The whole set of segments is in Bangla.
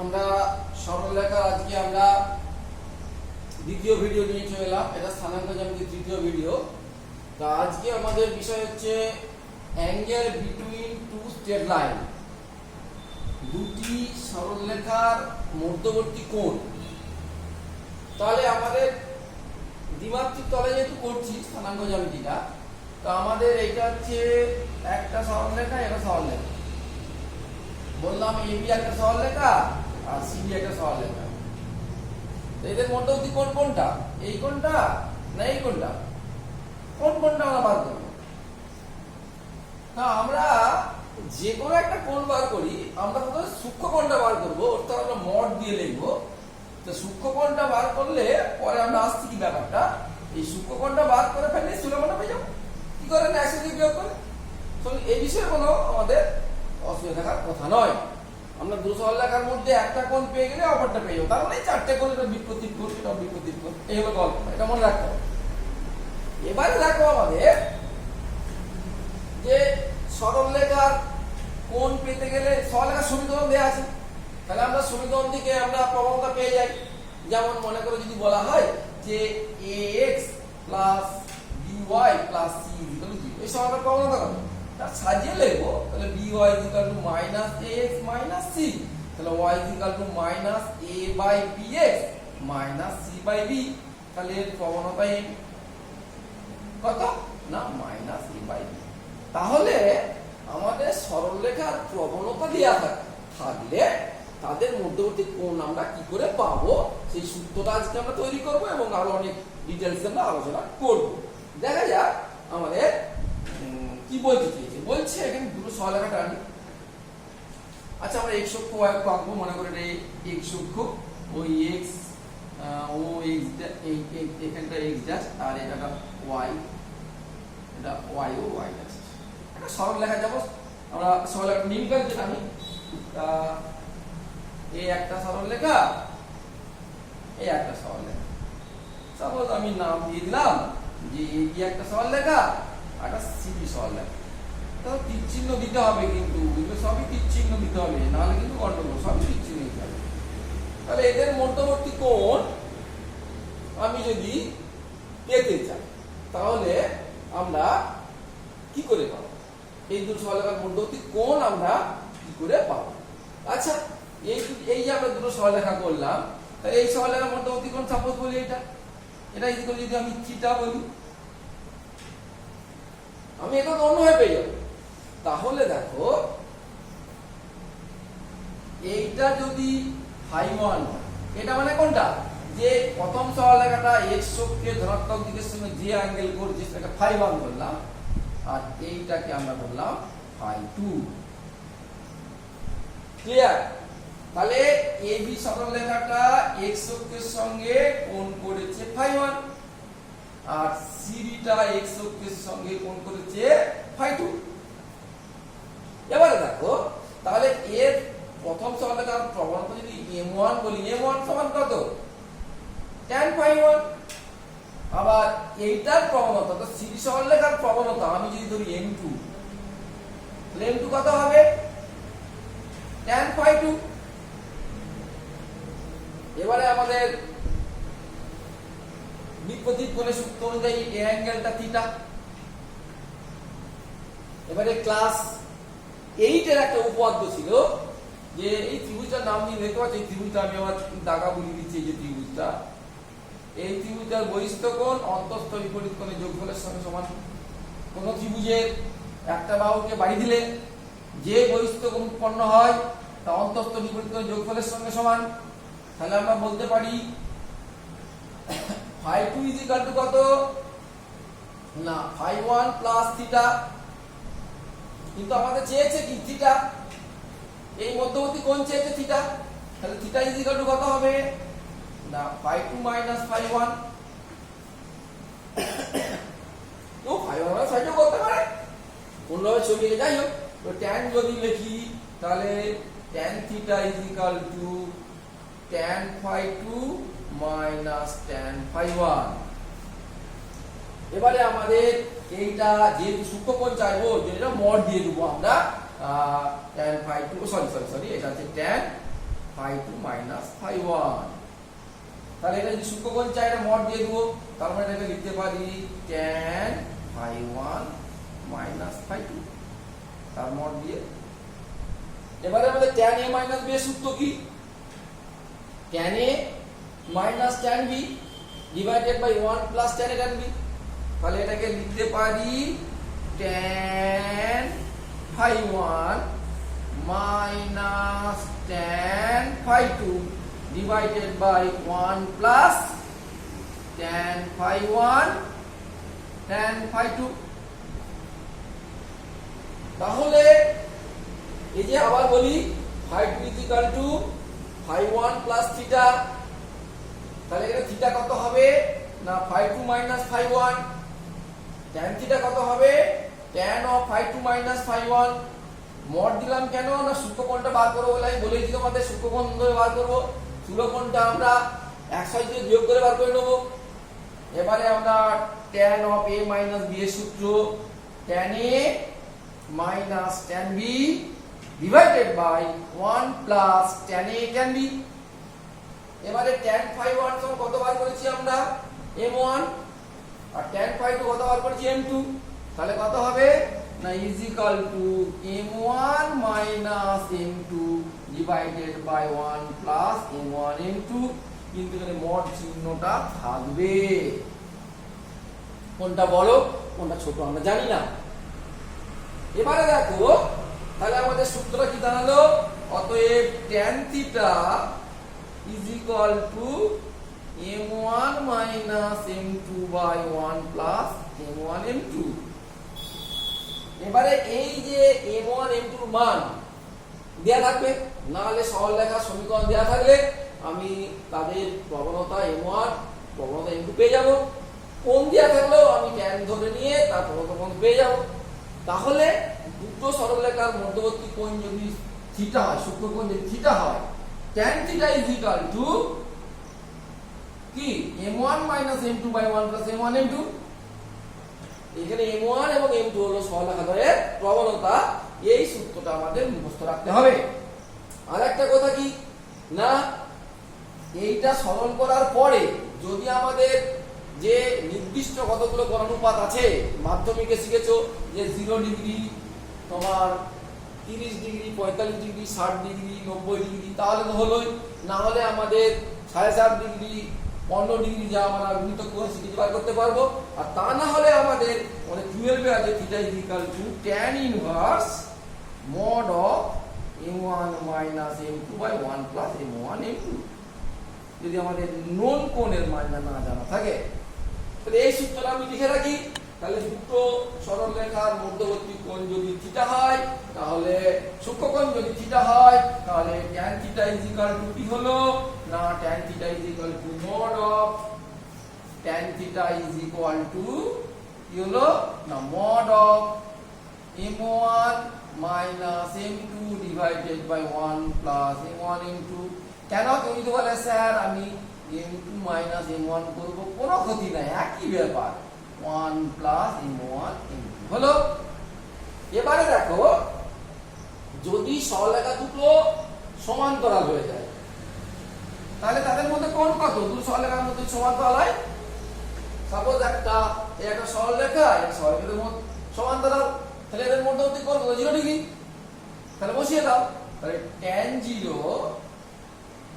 আমরা সরলরেখা আজকে আমরা দ্বিতীয় ভিডিও নিয়ে চলে এলাম। এটা স্থানাঙ্ক জ্যামিতির তৃতীয় ভিডিও। তো আজকে আমাদের বিষয় হচ্ছে angle between two straight line, দুটি সরলরেখার মধ্যবর্তী কোণ। তাহলে আমাদের দ্বিমাত্রিক তলে যেহেতু করছি স্থানাঙ্ক জ্যামিতিটা, তো আমাদের এটা হচ্ছে একটা সরলরেখা, এটা সরলরেখা। বললাম এবি একটা সরলরেখা আর সিবি একটা সরলরেখা। তো এদের মধ্যবর্তী কোণ কোনটা? এই কোণটা না এই কোণটা? কোন কোণটা আমরা বার করব? না, আমরা যে কোনো একটা কোণ বার করি, আমরা প্রথমে সূক্ষ্ম কোণটা বার করব, অর্থাৎ আমরা মড দিয়ে লিখব। তো সূক্ষ্ম কোণটা বার করলে পরে আমরা আসছি কি ব্যাপারটা, এই সূক্ষ্ম কোণটা বার করে ফেললে স্থূল কোণটা পেয়ে যাবো। কি করে না 100 বিয়োগ করে। তো এই বিষয়ে কোনো আমাদের অসুবিধা থাকার কথা নয়। আমরা দুটো সরলরেখার মধ্যে একটা কোণ পেয়ে গেলে অপরটা পেয়ে যাবো। তার মানে চারটে কোণ, এটা বিপরীত কোণ, এটা বিপরীত কোণ। এই হলো গল্প, এটা মনে রাখতে হবে। এবারে দেখো আমাদের যে সরলরেখার কোণ পেতে গেলে সরলরেখার সমীকরণ দেওয়া আছে। তাহলে আমরা সমীকরণ থেকে আমরা প্রবণতা পেয়ে যাই। যেমন মনে করে যদি বলা হয় যে ax plus by plus c equal to 0, এই সরলরেখার প্রবণতা কত? তার সাজিয়ে লিখবো। তাহলে by equal to minus ax minus c, তাহলে y equal to minus a by bx minus c by b। তাহলে এর প্রবণতা কত না মাইনাস a বাই b। তাহলে আমাদের সরলরেখার প্রবণতা দেওয়া থাকলে তাদের মধ্যবর্তী কোণ আমরা কি করে পাবো, সেই সূত্রটা আজকে আমরা তৈরি করব এবং আরো অনেক ডিটেইলস আমরা আলোচনা করব। দেখা যাক আমাদের কি বলতে চেয়েছে। বলছে এখানে দুটো সরলরেখা টানি। আচ্ছা, আমরা x অক্ষ y অক্ষ আঁকবো। মনে করে x অক্ষ, ওই x ও x এখানটা x ড্যাশ আর এটা y, এটা y ও y ড্যাশ। এটা সরলরেখা যাব আমরা সরলরেখা নির্ণয় যেটা আমি এই একটা সরলরেখা, এই একটা সরলরেখা। সাপোজ আমি নাম দিয়ে দিলাম যে এই একটা সরলরেখা আর একটা সিবি সরলরেখা। তো তীর চিহ্ন দিতে হবে, কিন্তু এগুলো সবই তীর চিহ্ন দিতে হবে, নাহলে কিন্তু গন্ডগোল। সবই তীর চিহ্ন দিতে হবে। তাহলে এদের মধ্যবর্তী কোণ আমি যদি পেতে চাই তাহলে আমরা কি করে পাবো? এই দুটো সরলরেখার মধ্যবর্তী কোণ আমরা কি করে পাবো? আচ্ছা, এই যে আমরা দুটো সরলরেখা করলাম, তাহলে এই সরলরেখার মধ্যবর্তী কোণ সাপোজ বলি এটা ইকুয়াল যদি আমি থিটা বলি, আমি এটা অন্যভাবে পেয়ে যাবো। তাহলে দেখো এইটা যদি φ1 হয়, এটা মানে কোনটা? যে প্রথম সরলরেখাটা x অক্ষে ধনাত্মক দিকের সঙ্গে যে অ্যাঙ্গেল করছে সেটাকে φ1 বললাম, আর এইটাকে আমরা বললাম φ2। ক্লিয়ার? তাহলে AB সরলরেখাটা x অক্ষের সঙ্গে কোণ করেছে φ1 আর CBটা x অক্ষের সঙ্গে কোণ করেছে φ2। এবারে দেখো তাহলে এর প্রথম সরলরেখার প্রবণতা যদি m1 বলি, m1 সমান কত? tan φ1। আবার এইটার প্রবণতা, তো CB সরলরেখার প্রবণতা আমি যদি ধরি m2, তাহলে m2 কত হবে? tan φ2। এবারে আমাদের বিপরীত কোণের সূত্র অনুযায়ী এই অ্যাঙ্গেলটা থিটা। এবারে ক্লাস 8 এর একটা উপপাদ্য ছিল যে এই ত্রিভুজটার নাম দিয়ে দেখতে পাচ্ছি, এই ত্রিভুজটা আমি আমার দাগা বলি দিচ্ছি, এই যে ত্রিভুজটা, এই ত্রিভুজটার বহিস্থ কোণ অন্তঃস্থ বিপরীত কোণের যোগফলের সঙ্গে সমান। কোন ত্রিভুজের একটা বাহুকে বাড়ি দিলে যে বহিস্থ কোণ উৎপন্ন হয় তা অন্তঃস্থ বিপরীত কোণের যোগফলের সঙ্গে সমান। তাহলে আমরা বলতে পারি φ2 ইকুয়াল টু কত না φ1 প্লাস থিটা। কিন্তু আমাদের চেয়েছে কি থিটা, এই মধ্যবর্তী কোণ চেয়েছে থিটা। তাহলে থিটা ইকুয়াল টু কত হবে না φ2 মাইনাস φ1। তো φ1 আমরা সাইডও করতে পারে, অন্যভাবে ছবি যাই হোক। তো tan যদি লিখি তাহলে tan theta equal to tan φ2 minus tan φ1। এবারে আমাদের এইটা যেহেতু সূক্ষ্ম কোণ চাইবো, এটা মড দিয়ে দেবো আমরা tan φ2, সরি এটা হচ্ছে tan phi two minus phi one. তাহলে এটা যদি সূক্ষ্মকোণ চাই এটা মড দিয়ে দেবো, তার মানে এটাকে লিখতে পারি tan phi one minus phi two, তার মড দিয়ে। এবারে আমাদের ট্যান এ মাইনাস বি এর সূত্র কি? Tan A minus tan B divided by 1 plus tan A tan B. তাহলে এটাকে লিখতে পারি tan phi one minus tan phi two divided by 1 plus tan phi 1 tan phi 2। তাহলে এই যে আবার বলি phi 2 is equal to phi 1 plus theta। তাহলে এখানে থিটা কত হবে না phi 2 minus phi 1, tan theta কত হবে tan of phi 2 minus phi 1। Mod দিলাম কেন না সূক্ষ্মকোণটা বার করব বলে আমি বলেছি তোমাদের সূক্ষ্মকোণ ধরে বার করব। স্থূলকোণটা আমরা 180 দিয়ে বিয়োগ করে বার করে নেব। এবারে আমরা tan of a minus b এর সূত্র tan a minus tan b divided by 1 plus tan a tan b। এবারে tan phi 1 সমান কত বার করেছি আমরা m1, আর tan phi 2 কত বার করেছি m2। তাহলে কত হবে না is equal to m1 minus m2 divided by 1 plus m1 m2। কিন্তু এখানে মড চিহ্নটা থাকবে। কোনটা বড় কোনটা ছোট আমরা জানি না। এবারে দেখো তাহলে আমাদের সূত্রটা কি দাঁড়ালো, অতএব tan theta is equal to m1 minus m2 by 1 plus m1 m2। এবারে এই যে m1 m2 এর মান দেয়া থাকবে, না হলে সরলরেখার সমীকরণ দেয়া থাকলে আমি তাদের প্রবণতা m1 প্রবণতা m2 পেয়ে যাব। কোণ দেয়া থাকলেও আমি tan ধরে নিয়ে তার প্রবণতা কোণ পেয়ে যাব। তাহলে দুটো সরলরেখার মধ্যবর্তী কোণ যদি থিটা হয়, সূক্ষ্মকোণ যদি থিটা হয়, tan theta is equal to কি m1 minus m2 by 1 plus m1 m2। এখানে m1 এবং m2 হলো সরলরেখাদ্বয়ের প্রবণতা। এই সূত্রটা আমাদের মুখস্থ রাখতে হবে। আর একটা কথা কি না এইটা সরল করার পরে যদি আমাদের যে নির্দিষ্ট কতগুলো কোণানুপাত আছে মাধ্যমিকে শিখেছো যে 0 ডিগ্রি তোমার 30 ডিগ্রি 45 ডিগ্রি 60 ডিগ্রি 90 ডিগ্রি, তাহলে তো হলোই। না হলে আমাদের 7.5 ডিগ্রি 15 ডিগ্রি যা আমরা গুণিত কোণ শিখে বার করতে পারবো। আর তা না হলে আমাদের 12 এ আছে theta is equal to tan inverse mod of m1 minus m2 by 1 plus m1 m2 যদি আমাদের নোন কোণের মানটা না জানা থাকে। তাহলে এই সূত্রটা আমি লিখে রাখি। তাহলে দুটো সরলরেখার মধ্যবর্তী কোণ যদি থিটা হয়, তাহলে সূক্ষ্মকোণ যদি থিটা হয়, তাহলে tan theta is equal to কি হলো না tan theta is equal to mod of tan theta is equal to কি হলো না mod of m1 minus m2 divided by 1 plus m1 m2। কেন কেউ যদি বলে স্যার আমি m2 minus m1 করব, কোনো ক্ষতি নাই, একই ব্যাপার 1 plus m1 m2 হলো। এবারে দেখো যদি সরলরেখা দুটো সমান্তরাল হয়ে যায় তাহলে তাদের মধ্যে কোণ কত? দুটো সরলরেখার মধ্যে সমান্তরাল হয়। সাপোজ একটা সরলরেখা একটা সরলরেখার মধ্যে সমান্তরাল, তাহলে এদের মধ্যবর্তী কোণ কত? 0 ডিগ্রি। তাহলে বসিয়ে দাও। তাহলে tan 0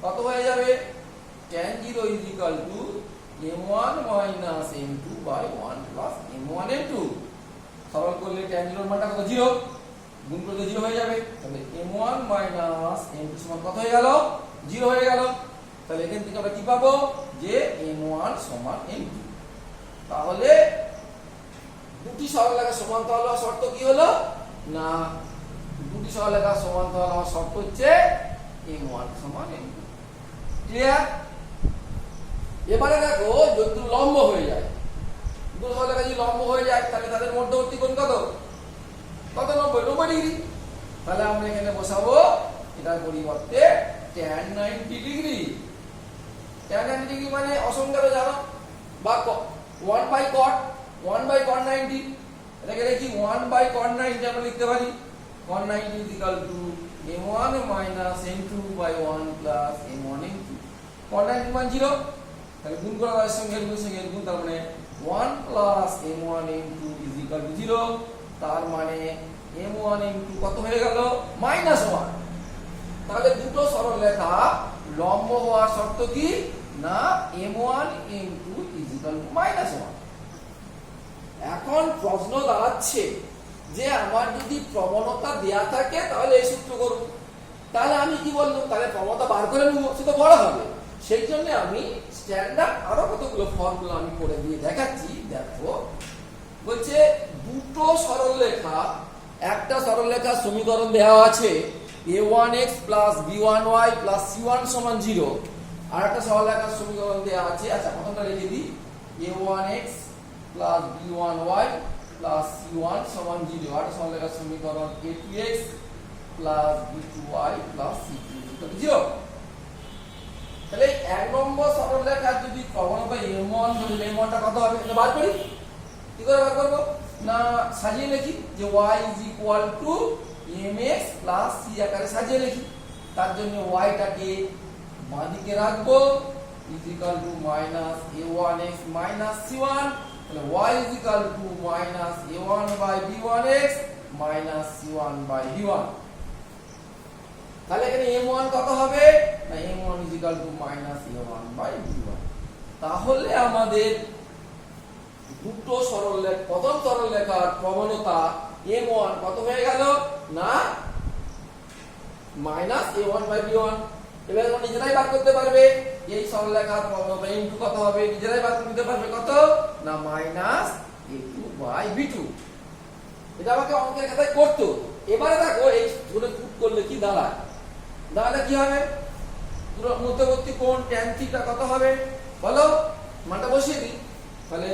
কত হয়ে যাবে? tan 0 is equal to m1 minus m2 by 1 plus m1 m2। সরল করলে tan 0 এর মানটা কত? 0। গুণ করলে 0 হয়ে যাবে। তাহলে m1 minus m2 সমান কত হয়ে গেল? 0 হয়ে গেল। তাহলে এখান থেকে আমরা কি পাবো যে m1 সমান m2। তাহলে দুটি সরলরেখা সমান্তরাল হওয়ার শর্ত কি হলো না দুটি সরলরেখা সমান্তরাল হওয়ার শর্ত হচ্ছে m1 সমান m2। ক্লিয়ার? এবারে দেখো যদি লম্ব হয়ে যায়, দুটো সরলরেখা যদি লম্ব হয়ে যায় তাহলে তাদের মধ্যবর্তী কোণ কত? কত? 90 ডিগ্রি। তাহলে আমরা এখানে বসাবো এটার পরিবর্তে tan 90 ডিগ্রি। tan 90 ডিগ্রি মানে অসংখ্য জানো বা 1 by cot 90। এটাকে দেখি 1 by cot 90 আমরা লিখতে পারি। cot 90 is equal to m1 minus m2 by 1 plus m1 m2 quadrant মান 0 তাহলে গুণ করা হয় সঙ্গে গুণ তার মানে 1 plus m1 m2 is equal to 0 তার মানে m1 m2 কত হয়ে গেল -1 তাহলে দুটো সরলরেখা লম্ব হওয়ার শর্ত কি না m1 m2 is equal to -1 এখন প্রশ্ন দাঁড়াচ্ছে যে আমার যদি প্রবণতা দেয়া থাকে তাহলে এই সূত্র করব তাহলে আমি কি বললাম তাহলে প্রবণতা বার করে নেব সেটা বড় হবে সেই জন্য আমি স্ট্যান্ডার্ড আরো কতগুলো ফর্মুলা আমি করে দিয়ে দেখাচ্ছি দেখো বলছে দুটো সরলরেখা একটা সরলরেখার সমীকরণ দেওয়া আছে a1x + b1y + c1 = 0 আর একটা সরলরেখার সমীকরণ দেওয়া আছে আচ্ছা প্রথমটা লিখে দিই a1x + b1y + c1 = 0 আর সরলরেখার সমীকরণ a2x + b2y + c2 = 0 তাহলে এক নম্বর সরলরেখার যদি প্রবণতা m1 ধরলে m1টা কত হবে এটা বার করি কি করে বার করব না সাজিয়ে লিখি যে y = mx + c আকারে সাজিয়ে লিখি তার জন্য y টাকে বাঁ দিকে রাখবো = -a1x - c1 তাহলে y = -a1/b1x - c1/b1 তাহলে এখানে m1 কত হবে না m1 = -a1/b1 তাহলে আমাদের দুটো সরলরেখা প্রথম সরলরেখার প্রবণতা m1 কত হয়ে গেল না -a1/b1 এবারে তোমরা নিজেরাই বার করতে পারবে এই সরলরেখার প্রবণতা m2 কত হবে নিজেরাই বার করতে পারবে কত না -a2/b2 এটা আমাকে অঙ্কের খাতায় করতে এবারে দেখো এই ধরে পুট করলে কি দাঁড়ায় দাঁড়ালে কি হবে পুরো মধ্যবর্তী কোণ tan θ কত হবে বলো মানটা বসিয়ে দিই তাহলে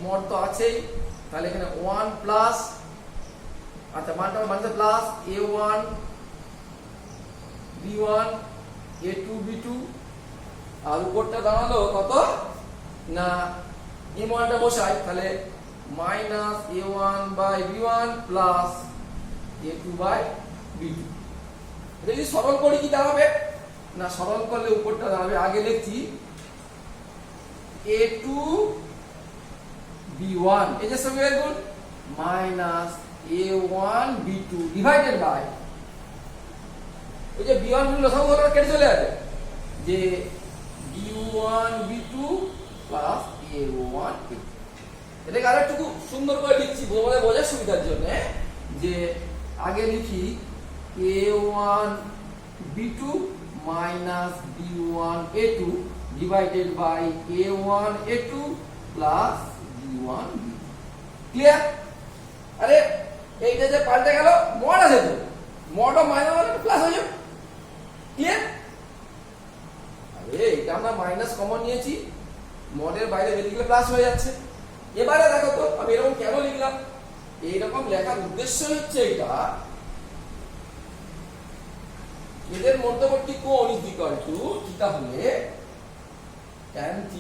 mod তো আছেই তাহলে এখানে 1 প্লাস আচ্ছা মানটা plus a1 b1 a2 b2 আর উপরটা দাঁড়ালো কত না m1 টা বসাই তাহলে -a1/b1 প্লাস a2/b2 এটা যদি সরল করি কি দাঁড়াবে না সরল করলে উপরটা দাঁড়াবে আগে লিখছি a2 b1 এই যে সঙ্গে গুণ -a1 b2 ডিভাইডেড বাই ওই যে b1 গুলো সব হলো কেটে চলে যাবে যে b1 b2 plus a1 b2 এটাকে আরেকটু সুন্দর করে লিখছি তোমাদের বোঝার সুবিধার জন্য যে আগে লিখি a1 b2 minus b1 a2 divided by a1 a2 plus b1 b2 clear আরে এইটা যে পাল্টে গেল মড আছে তো মড অফ মাইনাস প্লাস হয়ে যাবে ক্লিয়ার আরে এটা আমরা মাইনাস কমন নিয়েছি মডের বাইরে বেরিয়ে গেলে প্লাস হয়ে যাচ্ছে এবারে দেখো তো আমি এরকম কেন লিখলাম এইরকম লেখার উদ্দেশ্য হচ্ছে এটা এদের মধ্যবর্তী কোণ θ হলে tan θ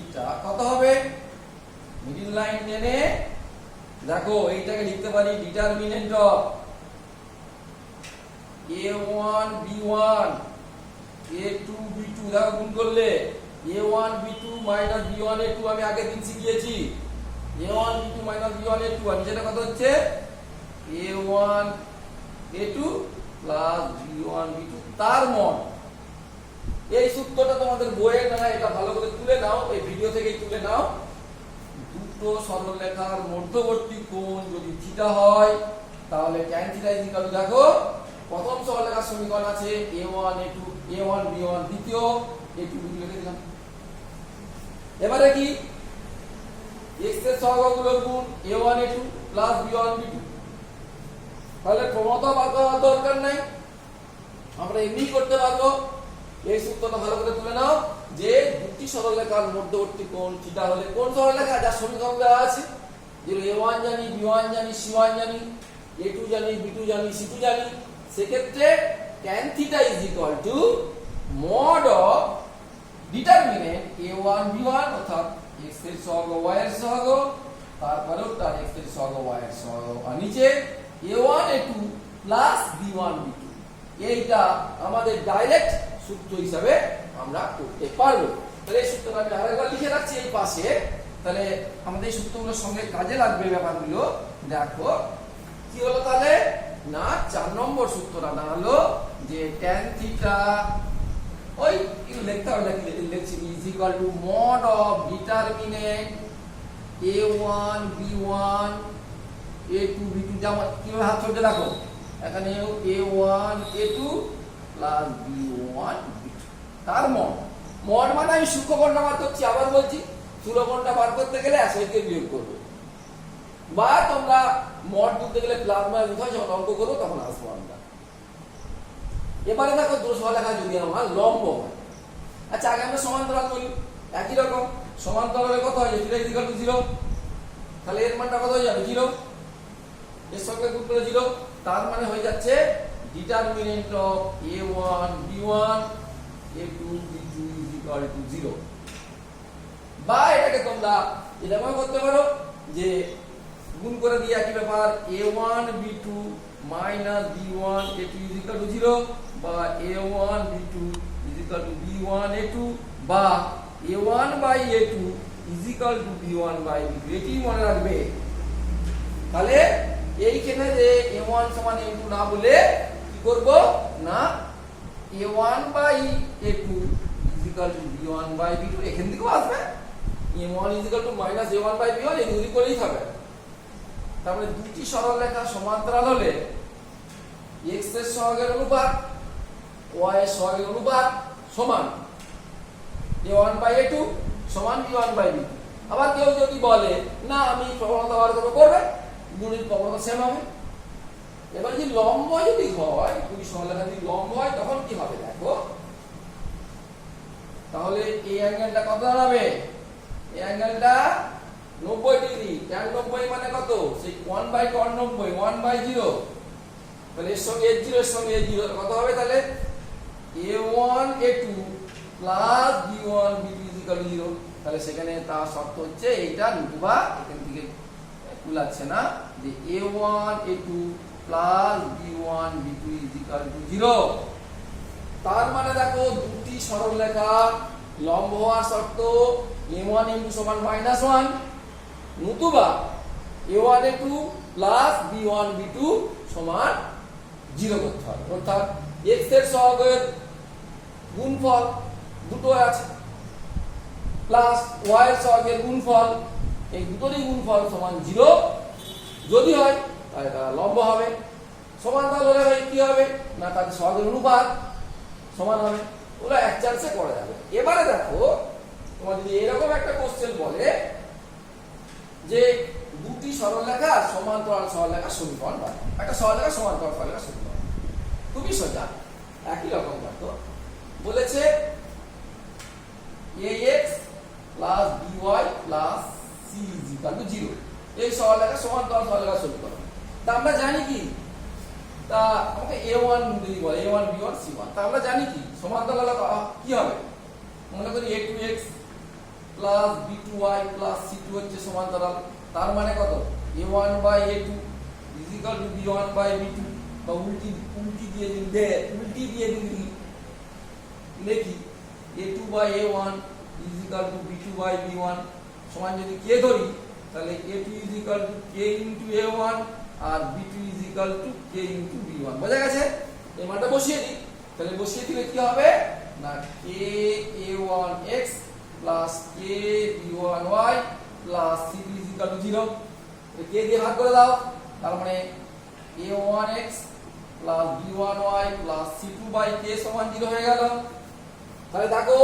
কত হবে মিডল লাইন টেনে দেখো এইটাকে লিখতে পারি determinant of a1 b1 a2 b2 দেখো গুণ করলে a1 b2 minus b1 a2 আমি আগের দিন শিখিয়েছি a1 b2 minus b1 a2 আর যেটা কত হচ্ছে a1 a2 plus b1 b2 তার মড এই সূত্রটা তোমাদের বইয়ে না এটা ভালো করে তুলে নাও এই ভিডিও থেকেই তুলে নাও দুটো সরলরেখার মধ্যবর্তী কোণ যদি θ হয় তাহলে tan θ দেখো প্রথম সরলরেখার সমীকরণ আছে a1 a2 a1 b1 দ্বিতীয় a2 b2 লিখে দিলাম এবারে কি x এর সহগগুলোর গুণ a1 a2 plus b1 b2 তাহলে প্রবণতা বার করার দরকার নাই আমরা এমনি করতে পারবো এই সূত্রটা ভালো করে তুলে নাও যে দুটি সরলরেখার মধ্যবর্তী কোণ θ হলে কোন সরলরেখা যার সমীকরণ দেওয়া আছে যে a1 জানি b1 জানি c1 জানি a2 জানি b2 জানি c2 জানি সেক্ষেত্রে tan θ mod of determinant a1 b1 অর্থাৎ x এর সহগ y এর সহগ তারপরেও তার x এর সহগ y এর সহগ আর নিচে a1 a2 plus b1 b2, এইটা আমাদের ডাইরেক্ট সূত্র হিসাবে আমরা করতে পারবো। তাহলে এই সূত্রটা আমি আরেকবার লিখে রাখছি এই পাশে, তাহলে আমাদের এই সূত্রগুলোর সঙ্গে কাজে লাগবে ব্যাপারগুলো। দেখো কি হলো তাহলে না 4 নম্বর সূত্রটা দাঁড়ালো যে tan থিটা ওই লিখতে হবে লিখছি is equal two mod of determinant a1 b1 a2 b2, যেমন কিভাবে হাত চলতে রাখো এখানে a1 a2 plus b1 b2, তার মড মানে আমি সূক্ষ্মকোণটা বার করছি, আবার বলছি স্থূলকোণটা বার করতে গেলে আসলকে বিয়োগ করবে, বা তোমরা মড তুলতে গেলে প্লাস মাইনাস হয়, যখন অঙ্ক করবো তখন আসবো আমরা। এবারে দেখো দোষলেখা যদি আমার লম্ব হয়, আচ্ছা আগে আমরা সমান্তরাল বলি, একই রকম সমান্তরালে কত হয় থিটা ইকুয়াল টু 0, তাহলে এর মানটা কত হয়ে যাবে 0, এর সঙ্গে গুণ করে 0, তার মানে হয়ে যাচ্ছে determinant of a1 b1 a2 b2 is equal two 0। বা এটাকে তোমরা এরকম করতে পারো যে গুণ করে দিয়ে একই ব্যাপার a1 b2 minus b1 a2 is equal two 0, বা a1 b2 is equal to b1 a2, বা a1 by a2 is equal to b1 by b2, এটি মনে রাখবে। তাহলে এইখানে যে a1 সমান a2 না বলে কি করব না a1 by a2 is equal to b1 by b2, এখান থেকেও আসবে a1 is equal to minus a1 by b1, এই দুই করেই হবে। তারপরে দুটি সরলরেখা সমান্তরাল হলে x এর সহগের অনুপাত y এর সহগের অনুপাত সমান a1 বাই a2 সমান b1 বাই b2। আবার কেউ যদি বলে না আমি প্রবণতা বার করবে, দুটির প্রবণতা সেম হবে। এবার যদি লম্ব যদি হয়, দুই সরলরেখা যদি লম্ব হয় তখন কি হবে দেখো, তাহলে এই অ্যাঙ্গেলটা কত দাঁড়াবে, এই অ্যাঙ্গেলটা 90 ডিগ্রি, tan 90 মানে কত সেই 1 বাই cos 90 1 বাই 0, তাহলে এর সঙ্গে h0 এর সঙ্গে h0 কত হবে তাহলে a1 a2 plus b1 b2 is equal two 0। তাহলে সেখানে তার শর্ত হচ্ছে এইটা নতুবা এখান থেকে কুলাচ্ছে না যে a1 a2 plus b1 b2 is equal two 0। তার মানে দেখো দুটি সরলরেখা লম্ব হওয়ার শর্ত a1 a2 সমান -1, নতুবা a1 a2 plus b1 b2 সমান 0 করতে হবে। অর্থাৎ x এর সহগের গুণফল দুটো আছে প্লাস y এর সহগের গুণফল, এই দুটোরই গুণফল সমান 0 যদি হয় তাহলে তারা লম্ব হবে। সমান্তরাল হলে ভাই কি হবে না তাদের সহগের অনুপাত সমান হবে, ওগুলো এক চান্সে করা যাবে। এবারে দেখো তোমার যদি এরকম একটা কোশ্চেন বলে যে দুটি সরলরেখা সমান্তরাল সরলরেখা সমীকরণ বা একটা সরলরেখা সমান্তরাল সরলরেখা সমীকরণ, খুবই সোজা একই রকম দেখো বলেছে ax plus by plus c is equal two 0, এই সরলরেখা সমান্তরাল সরলরেখা সমীকরণ। তা আমরা জানি কি, তা আমাকে a1 যদি বলে a1 b1 c1, তা আমরা জানি কি সমান্তরাল কি হবে, মনে করি a2x plus b2y plus c2 হচ্ছে সমান্তরাল, তার মানে কত a1 by a2 is equal to b1 by b2, বা উল্টি দিয়ে যদি লিখি a2 by a1 is equal to b2 by b1 সমান যদি k ধরি তাহলে a2 is equal to k into a1 আর b2 is equal to k into b1। বোঝা গেছে? এই মানটা বসিয়ে দিই, তাহলে বসিয়ে দিলে কি হবে না k a1x plus k b1y plus c2 is equal two 0, k দিয়ে ভাগ করে দাও, তার মানে a1x plus b1y plus c2 by k সমান 0 হয়ে গেল। তাহলে দেখো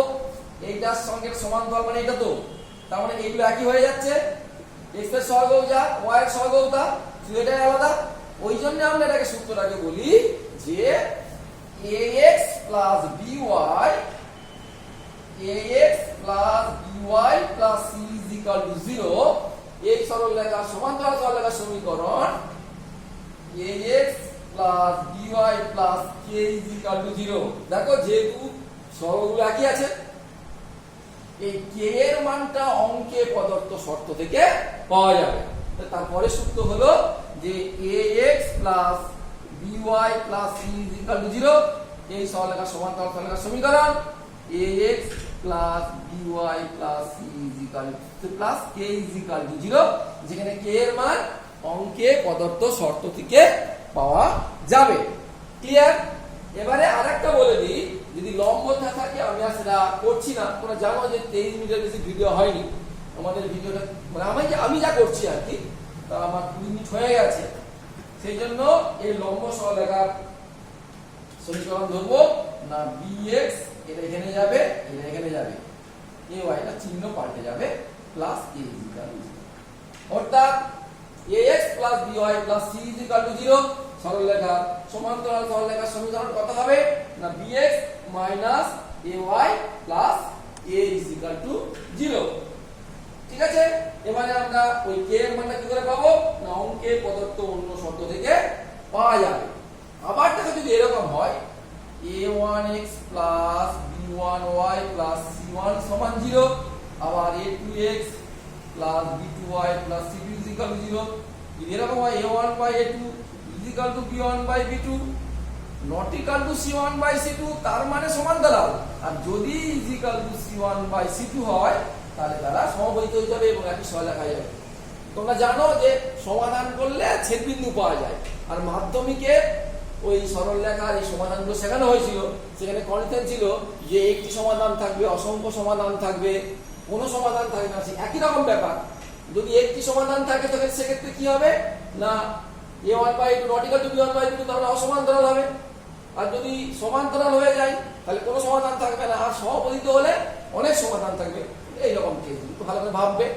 এইটার সঙ্গে সমান্তরাল মানে এটা, তো তার মানে এইগুলো একই হয়ে যাচ্ছে, x এর সহগও যা y এর সহগও তা, শুধু এটাই আলাদা। ওই জন্য আমরা এটাকে সূত্রটাকে বলি যে ax plus by plus c is equal two 0, এই সরলরেখার সমান্তরাল সরলরেখার সমীকরণ ax plus by plus k is equal two 0। দেখো যেহেতু সহগগুলো একই আছে, এই k এর মানটা অঙ্কে প্রদত্ত শর্ত থেকে পাওয়া যাবে। তারপরে সূত্র হলো যে ax plus by plus c is equal to 0 এই সরলরেখার সমান্তরাল সরলরেখার সমীকরণ ax plus by plus c is equal to plus k is equal to 0 যেখানে k এর মান অঙ্কে প্রদত্ত শর্ত থেকে পাওয়া যাবে। ক্লিয়ার? এবারে আরেকটা বলে দিই, যদি লম্ব থাকে আমি আর সেটা করছি না, তোমরা জানো যে 23 মিনিটের বেশি ভিডিও হয়নি আমাদের ভিডিওটা, মানে আমি যা করছি আর কি, তা আমার 2 মিনিট হয়ে গেছে, সেই জন্য এই লম্ব সরলরেখার সমীকরণ ধরবো না bx এটা এখানে যাবে, এটা এখানে যাবে, ay টা চিহ্ন পাল্টে যাবে plus a is equal to 0 অর্থাৎ ax plus by plus c is equal to 0 সরলরেখা সমান্তরাল সরলরেখার সমীকরণ কত হবে না bx minus ay plus a is equal to 0। ঠিক আছে, এবারে আমরা ওই k এর মানটা কি করে পাবো না অঙ্কে প্রদত্ত অন্য শর্ত থেকে পাওয়া যাবে। আবার দেখো যদি এরকম হয় a1x plus b1y plus c1 সমান 0, আবার a2x plus b2y plus c2 is equal to 0, যদি এরকম হয় a1 by a2 is equal to b1 by b2 not equal to c1 by c2 তার মানে সমান্তরাল, আর যদি is equal to c1 by c2 হয় তাহলে তারা সমবাহিত হয়ে যাবে এবং একই সরলরেখা যাবে। তোমরা জানো যে সমাধান করলে ছেদবিন্দু পাওয়া যায়, আর মাধ্যমিকে ওই সরলরেখার এই সমাধানগুলো শেখানো হয়েছিল, সেখানে কনসেপ্ট ছিল যে একটি সমাধান থাকবে, অসংখ্য সমাধান থাকবে, কোনো সমাধান থাকবে না, একই রকম ব্যাপার। যদি একটি সমাধান থাকে তাহলে সেক্ষেত্রে কি হবে না a1 by a2 not equal to b1 by b2 তাহলে অসমান্তরাল হবে, আর যদি সমান্তরাল হয়ে যায় তাহলে কোনো সমাধান থাকবে না, আর সমপদিত হলে অনেক সমাধান থাকবে। এইরকম কেস একটু ভালো করে ভাববে।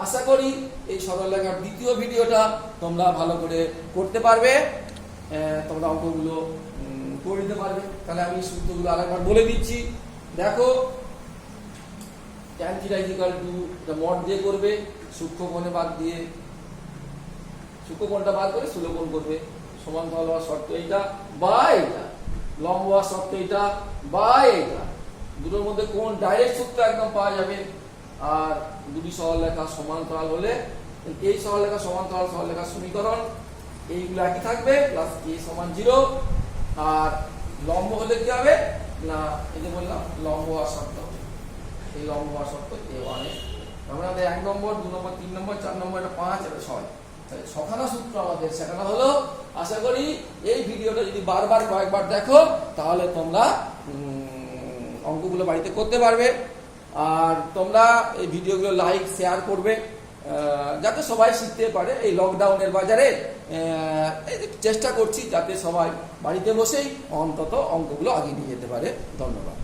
আশা করি এই সরলরেখার দ্বিতীয় ভিডিওটা তোমরা ভালো করে করতে পারবে, তোমরা অঙ্কগুলো করে নিতে পারবে। তাহলে আমি সূত্রগুলো আরেকবার বলে দিচ্ছি। দেখো tan θ এটা মড দিয়ে করবে, সূক্ষ্মকোণে বাদ দিয়ে, সূক্ষ্মকোণটা বাদ করে স্থূলকোণ করবে, সমান্তরাল হওয়ার শর্ত এইটা বা এইটা, লম্ব হওয়ার শর্ত এইটা বা এইটা, দুটোর মধ্যে কোন ডাইরেক্ট সূত্র একদম পাওয়া যাবে। আর দুটি সরলরেখা সমান্তরাল হলে এই সরলরেখা সমান্তরাল সরলরেখার সমীকরণ এইগুলো একই থাকবে প্লাস a সমান 0, আর লম্ব হলে কি হবে না এই যে বললাম লম্ব হওয়ার শর্ত, এই লম্ব হওয়ার শর্ত a1 এ আমাদের 1 নম্বর 2 নম্বর 3 নম্বর 4 নম্বর 5 এটা 6, তাহলে ছখানা সূত্র আমাদের শেখানো হলো। আশা করি এই ভিডিওটা যদি বারবার কয়েকবার দেখো তাহলে তোমরা অঙ্কগুলো বাড়িতে করতে পারবে। আর তোমরা এই ভিডিওগুলো লাইক শেয়ার করবে যাতে সবাই শিখতে পারে। এই লকডাউনের বাজারে চেষ্টা করছি যাতে সবাই বাড়িতে বসেই অন্তত অঙ্কগুলো আগে নিয়ে যেতে পারে। ধন্যবাদ।